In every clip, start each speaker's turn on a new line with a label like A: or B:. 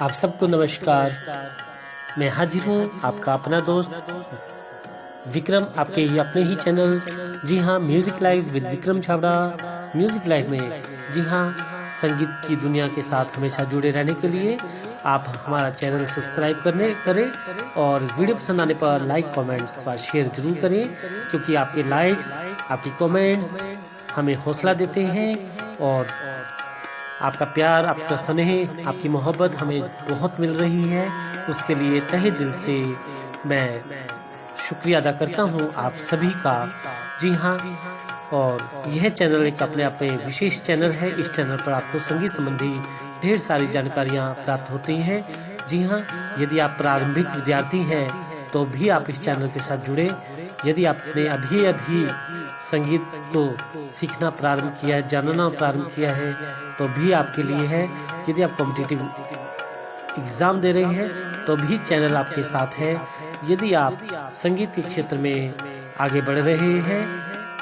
A: आप सबको नमस्कार। मैं हाजिर हूँ, आपका अपना दोस्त विक्रम, आपके ही अपने ही चैनल जी हाँ music live with Vikram Chhabra. Music live में जी हाँ संगीत की दुनिया के साथ हमेशा जुड़े रहने के लिए आप हमारा चैनल सब्सक्राइब करें और वीडियो पसंद आने पर लाइक कमेंट्स व शेयर जरूर करें, क्योंकि आपके लाइक्स, आपकी कमेंट्स हमें हौसला देते हैं और आपका प्यार, आपका स्नेह, आपकी मोहब्बत हमें बहुत मिल रही है। उसके लिए तहे दिल से मैं शुक्रिया अदा करता हूँ आप सभी का। जी हाँ, और यह चैनल एक अपने अपने विशेष चैनल है। इस चैनल पर आपको संगीत संबंधी ढेर सारी जानकारियाँ प्राप्त होती हैं। जी हाँ, यदि आप प्रारंभिक विद्यार्थी हैं तो भी आप इस चैनल के साथ जुड़े। यदि आपने अभी संगीत को सीखना प्रारंभ किया है, जानना प्रारंभ किया है, तो भी आपके लिए है। यदि आप कॉम्पिटिटिव एग्ज़ाम दे रहे हैं तो भी चैनल आपके साथ है। यदि आप संगीत के क्षेत्र में आगे बढ़ रहे हैं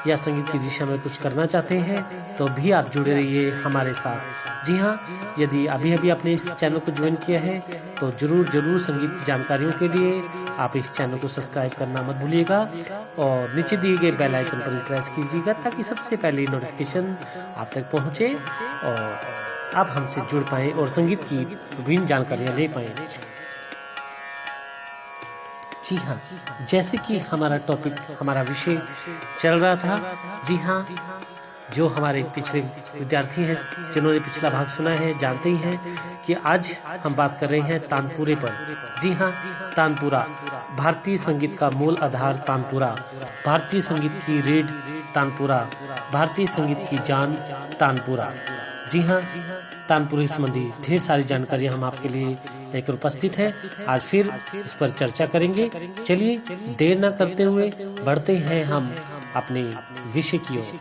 A: या संगीत की दिशा में कुछ करना चाहते हैं तो भी आप जुड़े रहिए हमारे साथ। जी हाँ, यदि अभी आपने इस चैनल को ज्वाइन किया है तो जरूर संगीत की जानकारियों के लिए आप इस चैनल को सब्सक्राइब करना मत भूलिएगा और नीचे दिए गए बेल आइकन पर प्रेस कीजिएगा ताकि सबसे पहले नोटिफिकेशन आप तक पहुँचे और आप हमसे जुड़ पाएँ और संगीत की विभिन्न जानकारियाँ ले पाएँ। जी हाँ, जैसे कि हमारा टॉपिक, हमारा विषय चल रहा था। जी हाँ, जो हमारे पिछले विद्यार्थी हैं जिन्होंने पिछला भाग सुना है जानते ही हैं कि आज हम बात कर रहे हैं तानपुरे पर। जी हाँ, तानपुरा भारतीय संगीत का मूल आधार, तानपुरा भारतीय संगीत की रीढ़, तानपुरा भारतीय संगीत की जान, तानपुरा। जी हाँ, तानपुरे संबंधी ढेर सारी जानकारियाँ हम आपके लिए लेकर उपस्थित है। आज फिर इस पर चर्चा करेंगे। चलिए देर न करते हुए बढ़ते हैं हम अपने विषय की ओर।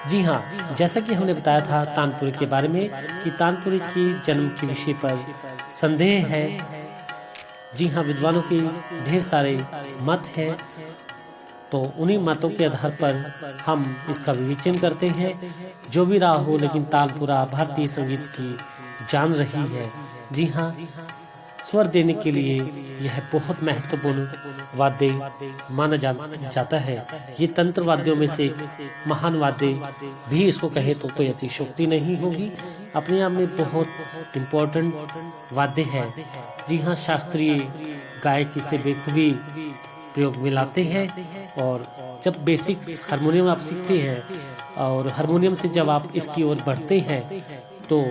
A: जी हाँ, जैसा कि हमने बताया था तानपुरे के बारे में कि तानपुरे की जन्म के विषय पर संदेह है। जी हाँ, विद्वानों के ढेर सारे मत हैं, तो उन्हीं मतों के आधार पर हम इसका विवेचन करते हैं। जो भी रहा हो, लेकिन तानपुरा भारतीय संगीत की जान रही है। जी हाँ, स्वर देने के लिए यह बहुत महत्वपूर्ण वाद्य माना जाता है। ये तंत्र वाद्यों में से एक महान वाद्य भी इसको कहे तो कोई अतिशयोक्ति नहीं होगी। अपने आप में बहुत इम्पोर्टेंट वाद्य है। जी हाँ, शास्त्रीय गायक इसे बेखूबी प्रयोग में लाते हैं। और जब बेसिक हारमोनियम आप सीखते हैं और हारमोनियम से जब आप इसकी ओर बढ़ते हैं तो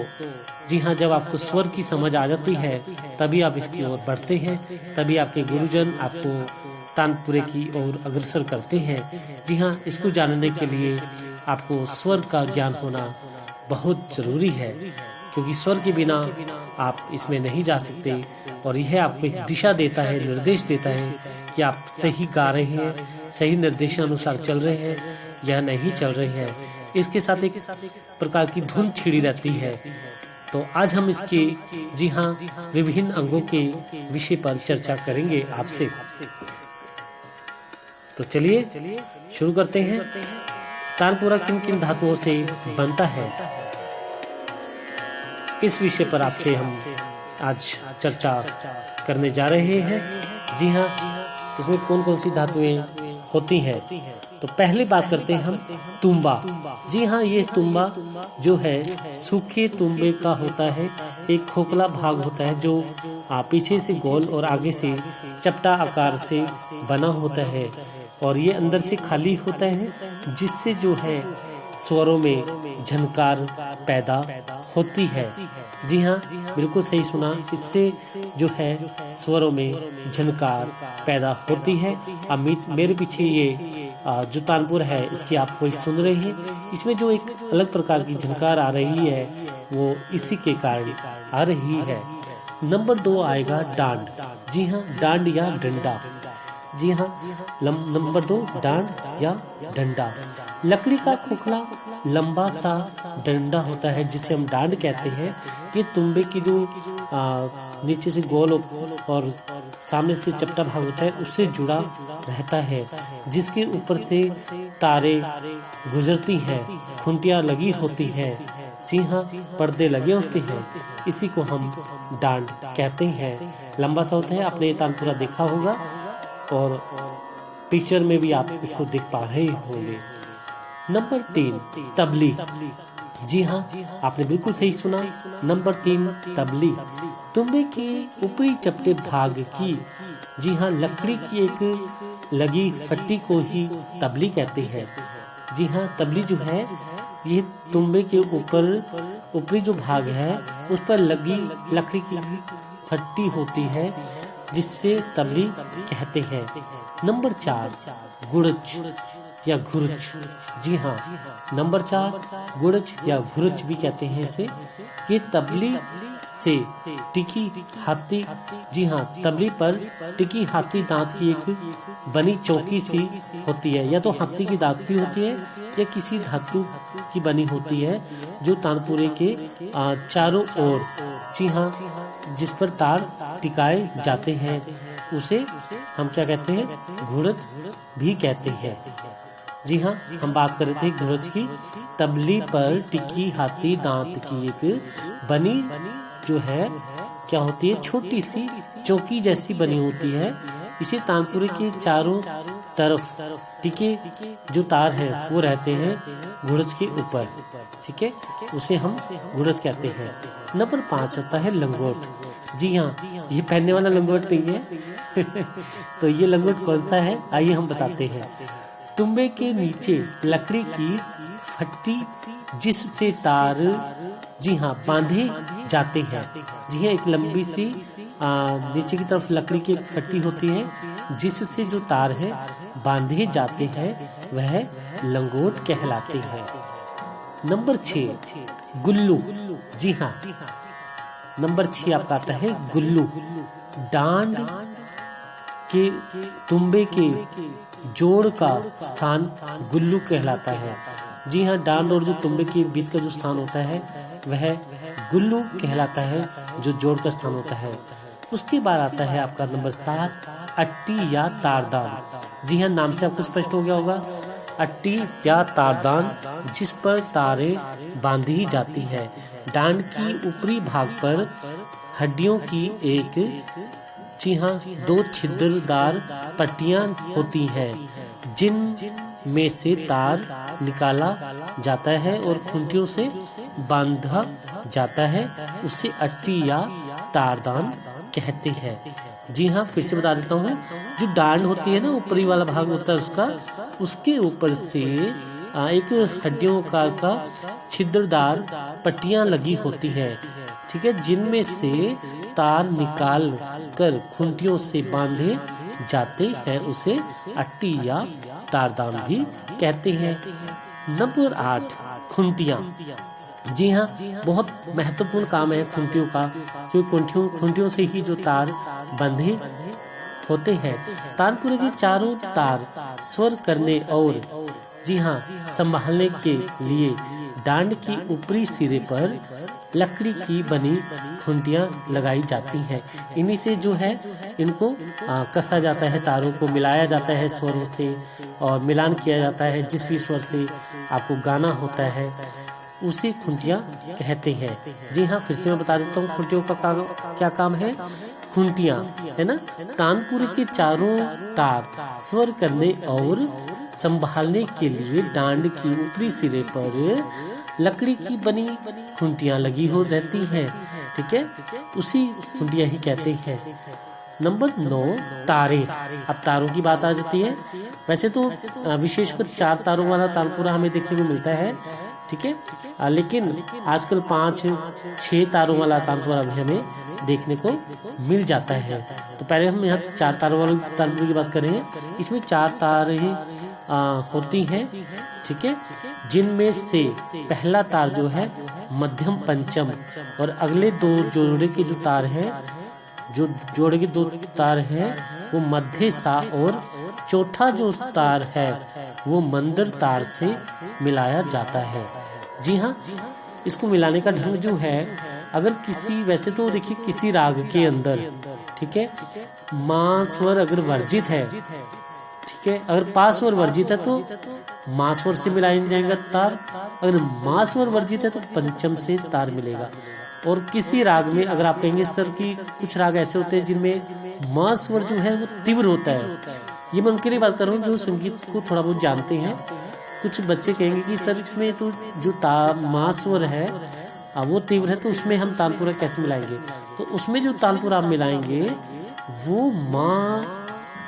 A: जी हाँ, जब आपको स्वर की समझ आ जाती है तभी आप इसकी ओर बढ़ते हैं, तभी आपके गुरुजन आपको तानपुरे की ओर अग्रसर करते हैं। जी हाँ, इसको जानने के लिए आपको स्वर का ज्ञान होना बहुत ज़रूरी है, क्योंकि स्वर के बिना आप इसमें नहीं जा सकते। और यह आपको एक दिशा देता है, निर्देश देता है कि आप सही गा रहे हैं, सही निर्देशन अनुसार चल रहे हैं या नहीं चल रहे हैं। इसके साथ एक प्रकार की धुन छिड़ी रहती है। तो आज हम इसके जी हाँ विभिन्न अंगों के विषय पर चर्चा करेंगे आपसे। तो चलिए शुरू करते हैं। तानपुरा किन किन धातुओं से बनता है, इस विषय पर आपसे हम आज चर्चा करने जा रहे हैं। जी हाँ, इसमें कौन कौन सी धातुएं होती हैं। तो पहले बात करते हैं हम तुम्बा। जी हाँ, ये तुम्बा जो है सूखे तुम्बे का होता है। एक खोखला भाग होता है जो पीछे से गोल और आगे से चपटा आकार से बना होता है, और ये अंदर से खाली होता है, जिससे जो है स्वरों में झनकार पैदा होती है। जी हाँ, बिल्कुल सही सुना, इससे जो है स्वरों में झनकार पैदा होती है। अब मेरे पीछे ये जो तानपुर है इसकी आप वही सुन रहे हैं। इसमें जो एक अलग प्रकार की झनकार आ रही है वो इसी के कारण आ रही है। नंबर 2 आएगा डांड। जी हाँ, डांड या डंडा। जी हाँ, नंबर 2 डांड या डंडा। लकड़ी का खोखला लंबा सा डंडा होता है जिसे हम डांड कहते हैं। ये तुम्बे की जो नीचे से गोल और सामने से चपटा भाग होता है उससे जुड़ा रहता है, जिसके ऊपर से तारे गुजरती हैं, खुंटियाँ लगी होती हैं। जी हाँ, पर्दे लगे होते हैं, इसी को हम डांड कहते हैं। लंबा सा होता है, आपने ये तानपुरा देखा होगा और पिक्चर में भी आप इसको देख पा रहे होंगे। नंबर 3 तबली। जी हाँ, आपने बिल्कुल सही सुना। नंबर 3 तबली। तुम्बे के ऊपरी चपटे भाग की, जी हाँ, लकड़ी की एक लगी फट्टी को ही तबली कहते हैं। जी हाँ, तबली जो है ये तुम्बे के ऊपर ऊपरी जो भाग है उस पर लगी लकड़ी की फट्टी होती है, जिससे तबली कहते हैं। नंबर 4 गुड़च या घुरच। जी हाँ, नंबर 4 गुड़च या घुरच भी कहते हैं इसे। ये तबली से टिकी हाथी, जी हाँ, तबली पर टिकी हाथी दांत की एक बनी चौकी सी होती है, या तो हाथी की दांत की होती है या किसी धातु की बनी होती है, जो तानपुरे के चारों ओर, जी हाँ, जिस पर तार टिकाए जाते हैं, उसे हम क्या कहते हैं? घुड़च भी कहते हैं। जी हाँ, हम बात कर रहे थे घुड़च की। तबली पर टिकी हाथी दांत की एक बनी जो है क्या होती है? छोटी सी चौकी जैसी बनी होती है। इसे तानपुरे के चारों तरफ टिके जो तार है वो रहते हैं घुड़च के ऊपर, ठीक है, उसे हम घुड़च कहते हैं। नंबर 5 आता है लंगोट। जी हाँ, ये पहनने वाला लंगोट नहीं है तो ये लंगोट कौन सा है, आइए हम बताते हैं। तुम्बे के नीचे लकड़ी की फट्टी जिससे तार, जी हाँ, बांधे जाते हैं। जी हाँ, एक लंबी सी नीचे की तरफ लकड़ी की एक फट्टी होती है जिससे जो तार है बांधे जाते हैं, वह लंगोट कहलाते हैं। नंबर 6 गुल्लू। जी हाँ, नंबर 6 आपका आता है गुल्लू। डांड के तुम्बे के जोड़ का स्थान गुल्लू कहलाता है। जी हाँ, डांड और जो तुम्बे के बीच का जो स्थान होता है वह गुल्लू कहलाता है, जो जोड़ का स्थान होता है। उसके बाद आता है आपका नंबर 7 अट्टी या तारदान। जी हाँ, नाम से आपको स्पष्ट हो गया होगा, अट्टी या तारदान, जिस पर तारें बांधी जाती है। डांड की ऊपरी भाग पर हड्डियों की एक, जी हाँ, 2 छिद्रदार पट्टियां होती हैं, जिन में से तार निकाला जाता है और खूंटियों से बांधा जाता है। उसे अट्टी या तारदान कहते हैं। जी हाँ, फिर से बता देता हूँ, जो डांड होती है ना, ऊपरी वाला भाग होता है उसका, उसके ऊपर से एक हड्डियों का छिद्रदार पट्टियां लगी होती है, ठीक है, जिनमें से तार निकाल कर खूंटियों से बांधे जाते हैं। उसे अट्टी या तारदान भी कहते हैं। नंबर 8 खुंटियां। जी हाँ, बहुत महत्वपूर्ण काम है खुंटियों का, क्योंकि खुंटियों से ही जो तार बंधे होते हैं। तानपुरे के चारों तार स्वर करने और, जी हाँ, संभालने के लिए डांड के ऊपरी सिरे पर लकड़ी की बनी खुंटियां लगाई जाती हैं। इन्हीं से जो है इनको कसा जाता है, तारों को मिलाया जाता है स्वरों से, और मिलान किया जाता है। जिस भी स्वर से आपको गाना होता है उसे खुंटियां कहते हैं। जी हाँ, फिर से मैं बता देता हूँ खुंटियों का क्या काम है। खुंटियां है ना, तानपुरे के चारों तार स्वर करने और संभालने के लिए डांड के ऊपरी सिरे पर लकड़ी की बनी खुंटियां लगी हो रहती हैं, ठीक है, उसी खुंटियां ही कहते हैं। नंबर 9 तारे। अब तारों की बात आ जाती है। वैसे तो विशेषकर 4 तारों वाला तानपुरा हमें देखने को मिलता है, ठीक है, लेकिन आजकल 5-6 तारों वाला तानपुरा भी हमें देखने को मिल जाता है। तो पहले हम यहाँ 4 तारों वाले तानपुरे की बात करें। इसमें 4 तारें होती हैं, ठीक है, जिनमें से पहला तार जो है मध्यम पंचम, और अगले 2 जोड़े के जो तार हैं, जो जोड़े के 2 तार हैं वो मध्य सा, और चौथा जो तार है वो मंदर तार से मिलाया जाता है। जी हाँ, इसको मिलाने का ढंग जो है, अगर किसी, वैसे तो देखिए किसी राग के अंदर, ठीक है, मां स्वर अगर वर्जित है ठीक है। अगर पा स्वर वर्जित है तो मा स्वर से मिलाया जाएगा तार, अगर मा स्वर वर्जित है तो पंचम से तार मिलेगा। और किसी राग में अगर आप कहेंगे सर कि कुछ राग ऐसे होते हैं जिनमें मा स्वर जो है वो तीव्र होता है, ये मैं उनके लिए बात कर रहा हूँ जो संगीत को थोड़ा बहुत जानते हैं। कुछ बच्चे कहेंगे कि सर इसमें तो जो मा स्वर है वो तीव्र है, तो उसमें हम तानपुरा कैसे मिलाएंगे? तो उसमें जो तानपुरा आप मिलाएंगे वो मा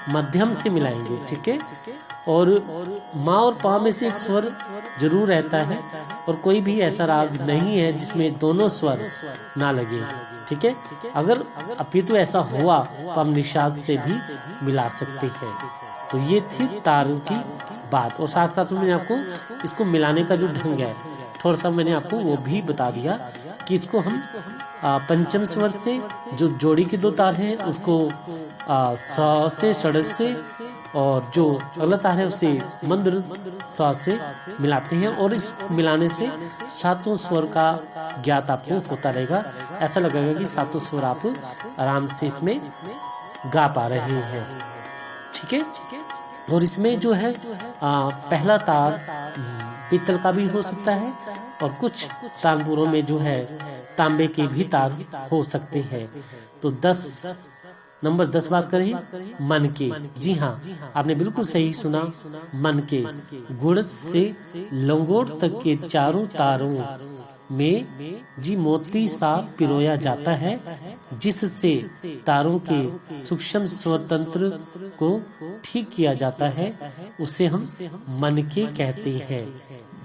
A: मध्यम से मिलाएंगे, ठीक है। और मा और पा में से एक स्वर जरूर रहता है, और कोई भी ऐसा राग नहीं है जिसमें दोनों स्वर ना लगे, ठीक है। अगर अपितु ऐसा हुआ तो हम निषाद से भी मिला सकते हैं। तो ये थी तारों की बात, और साथ साथ में आपको इसको मिलाने का जो ढंग है थोड़ा सा मैंने आपको वो भी बता दिया कि इसको हम पंचम स्वर से जो जोड़ी के दो तार हैं उसको सा से षड्ज से, और जो अगला तार है उसे मंद्र सा से मिलाते हैं, और इस मिलाने से सातों स्वर का ज्ञात आपको होता रहेगा। ऐसा लगेगा कि सातों स्वर आप आराम से इसमें गा पा रहे हैं, ठीक है। और इसमें जो है पहला तार पीतल का भी हो सकता है, और कुछ तानपुरों में जो है तांबे के भी तार हो सकते हैं। तो 10 नंबर 10 बात करें मन के। जी हाँ, आपने बिल्कुल सही सुना, मन के गुड़ से लंगोट तक के चारों तारों में जी मोती सा पिरोया जाता है, जिससे तारों के सूक्ष्म स्वतंत्र को ठीक किया जाता है, उसे हम मन के कहते हैं।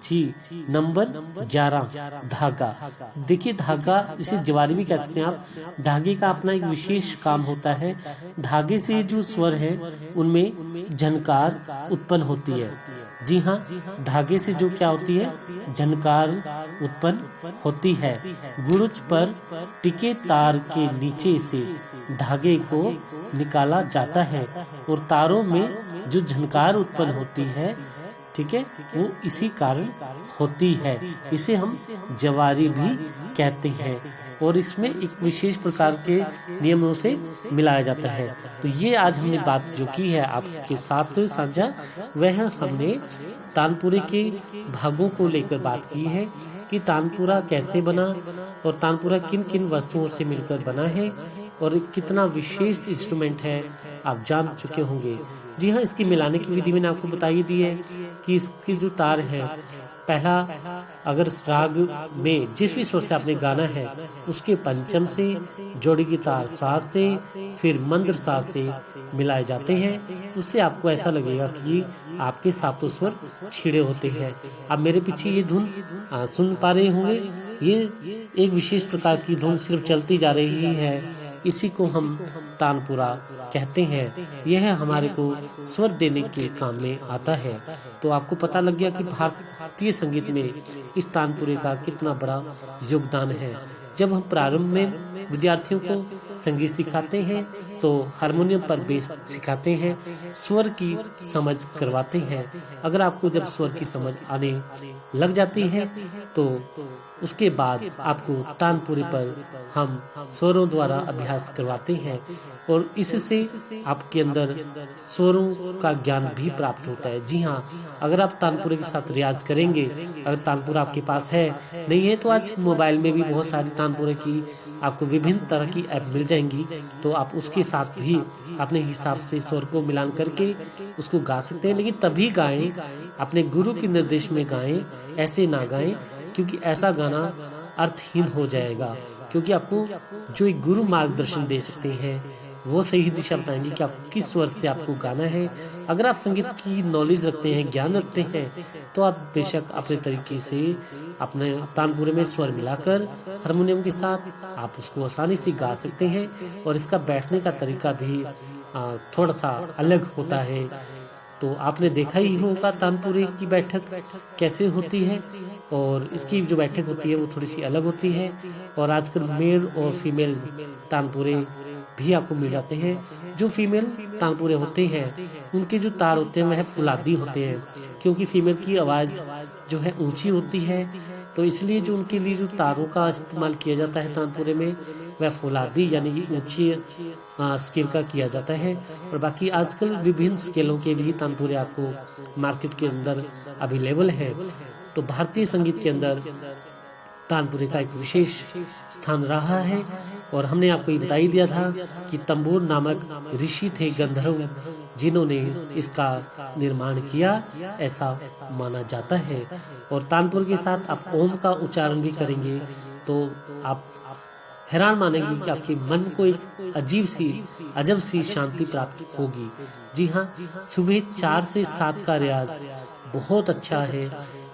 A: जी नंबर 11 धागा। देखिए धागा इसे ज्वारी भी कह सकते हैं आप। धागे का अपना एक विशेष काम होता है। धागे से जो स्वर है उनमें झनकार उत्पन्न होती है। जी हाँ, धागे से जो क्या होती है, झनकार उत्पन्न होती है। गुरुच पर टिके तार के नीचे से धागे को निकाला जाता है, और तारों में जो झनकार उत्पन्न होती है, ठीक है, वो इसी कारण होती है। इसे हम जवारी भी कहते हैं, और इसमें एक विशेष प्रकार के नियमों से मिलाया जाता है। तो ये आज हमने बात जो की है आपके साथ साझा, वह हमने तानपुरे के भागों को लेकर बात की है कि तानपुरा कैसे बना, और तानपुरा किन किन वस्तुओं से मिलकर बना है, और कितना विशेष इंस्ट्रूमेंट है आप जान चुके होंगे। जी हाँ, इसकी मिलाने की विधि मैंने आपको बताई दी है कि इसकी जो तार है, पहला अगर राग में जिस भी स्वर से आपने गाना है उसके पंचम से जोड़ी की तार सा से, फिर मंद्र सा से मिलाए जाते हैं। उससे आपको ऐसा लगेगा कि आपके सातों स्वर छिड़े होते हैं। आप मेरे पीछे ये धुन सुन पा रहे होंगे, ये एक विशेष प्रकार की धुन सिर्फ चलती जा रही है, इसी को हम तानपुरा कहते हैं। यह हमारे को स्वर देने के काम में आता है। तो आपको पता लग गया कि भारतीय संगीत में इस तानपुरे का कितना बड़ा योगदान है। जब हम प्रारंभ में विद्यार्थियों को संगीत सिखाते हैं तो हारमोनियम पर बेस सिखाते हैं, स्वर की समझ करवाते हैं। अगर आपको जब स्वर की समझ आने लग जाती है तो उसके बाद आपको तानपुरे पर हम स्वरों द्वारा अभ्यास करवाते हैं, और इससे आपके अंदर स्वरों का ज्ञान भी प्राप्त होता है। जी हाँ, अगर आप तानपुरे के साथ रियाज करेंगे, अगर तानपुरा आपके पास है नहीं है तो आज मोबाइल में भी बहुत सारी तानपुरे की आपको विभिन्न तरह की ऐप मिल जाएंगी, तो आप उसके साथ भी अपने हिसाब से स्वर को मिलान करके उसको गा सकते हैं। लेकिन तभी गाएं, अपने गुरु के निर्देश में गाएं, ऐसे ना गाएं, क्योंकि ऐसा गाना अर्थहीन हो जाएगा। क्योंकि आपको जो एक गुरु मार्गदर्शन दे सकते हैं वो सही दिशा बताएंगे कि आप किस स्वर से आपको गाना है। अगर आप संगीत की नॉलेज रखते हैं, ज्ञान रखते हैं, तो आप बेशक अपने तरीके से अपने तानपुरे में स्वर मिलाकर हारमोनियम के साथ आप उसको आसानी से गा सकते हैं। और इसका बैठने का तरीका भी थोड़ा सा अलग होता है। तो आपने देखा ही होगा तानपुरे की बैठक कैसे होती है, और इसकी जो बैठक होती है वो थोड़ी सी अलग होती है। और आजकल मेल और फीमेल तानपुरे भी आपको मिल जाते हैं। जो फीमेल तानपुरे होते हैं उनके जो तार होते हैं वह फुलादी होते हैं, क्योंकि फीमेल की आवाज़ जो है ऊंची होती है, तो इसलिए जो उनके लिए जो तारों का इस्तेमाल किया जाता है तानपुरे में वह फौलादी यानी कि ऊंची स्केल का किया जाता है। और बाकी आजकल विभिन्न स्केलों के भी तानपुरे आपको मार्केट के अंदर अवेलेबल है। तो भारतीय संगीत के अंदर तानपुरे का एक विशेष स्थान रहा है। और हमने आपको ये बता ही दिया था कि तंबूर नामक ऋषि थे गंधर्व, जिन्होंने इसका निर्माण किया, ऐसा माना जाता है। और तानपुर के साथ आप ओम का उच्चारण भी करेंगे तो आप हैरान मानेंगे कि आपके मन को एक अजब सी शांति प्राप्त होगी। जी हाँ, सुबह 4 से 7 का रियाज बहुत अच्छा है।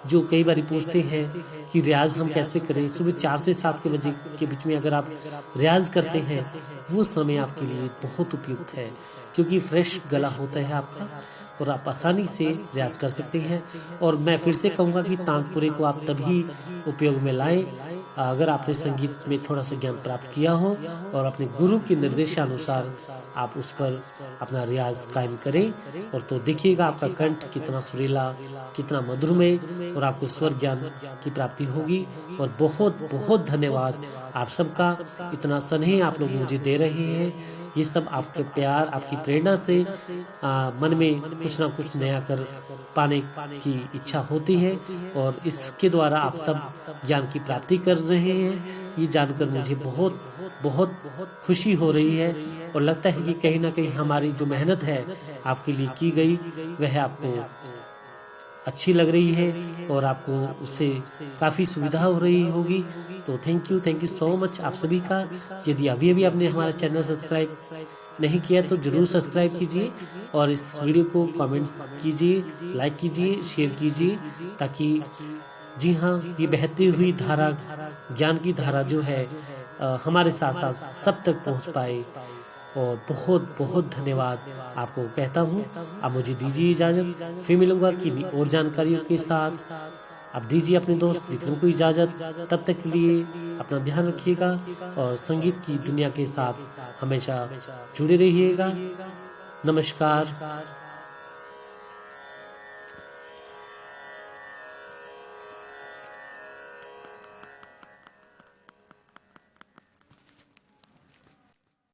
A: जो कई बार पूछते हैं कि रियाज हम कैसे करें, सुबह 4 से 7 के बजे के बीच में अगर आप रियाज करते हैं वो समय आपके लिए बहुत उपयुक्त है, क्योंकि फ्रेश गला होता है आपका और आप आसानी से रियाज कर सकते हैं। और मैं फिर से कहूँगा कि तानपुरे को आप तभी उपयोग में लाएं अगर आपने संगीत में थोड़ा सा ज्ञान प्राप्त किया हो और अपने गुरु के निर्देशानुसार आप उस पर अपना रियाज कायम करें। और तो देखिएगा आपका कंठ कितना सुरीला, कितना मधुरमय, और आपको स्वर ज्ञान की प्राप्ति होगी। और बहुत बहुत धन्यवाद आप सबका, इतना स्नेह आप लोग मुझे दे रहे हैं। ये सब आपके प्यार, आपकी प्रेरणा से मन में कुछ ना कुछ नया कर पाने की इच्छा होती है, और इसके द्वारा आप सब ज्ञान की प्राप्ति कर रहे हैं। ये जानकर मुझे बहुत बहुत खुशी हो रही है, और लगता है कि कहीं ना कहीं हमारी जो मेहनत है आपके लिए की गई वह आपको अच्छी लग रही है और आपको उससे काफ़ी सुविधा हो रही होगी। तो थैंक यू सो मच आप सभी का। यदि अभी आपने हमारा चैनल सब्सक्राइब नहीं किया तो जरूर सब्सक्राइब कीजिए, और इस वीडियो को कमेंट्स कीजिए, लाइक कीजिए, शेयर कीजिए, ताकि जी हाँ, ये बहती हुई धारा, ज्ञान की धारा जो है हमारे साथ साथ सब तक पहुँच पाए। और बहुत बहुत धन्यवाद आपको कहता हूँ। अब मुझे दीजिए इजाज़त, फिर मिलूंगा किन्हीं और जानकारियों के साथ। अब दीजिए अपने दोस्त विक्रम को इजाज़त। तब तक के लिए अपना ध्यान रखिएगा और संगीत की दुनिया के साथ हमेशा जुड़े रहिएगा। नमस्कार।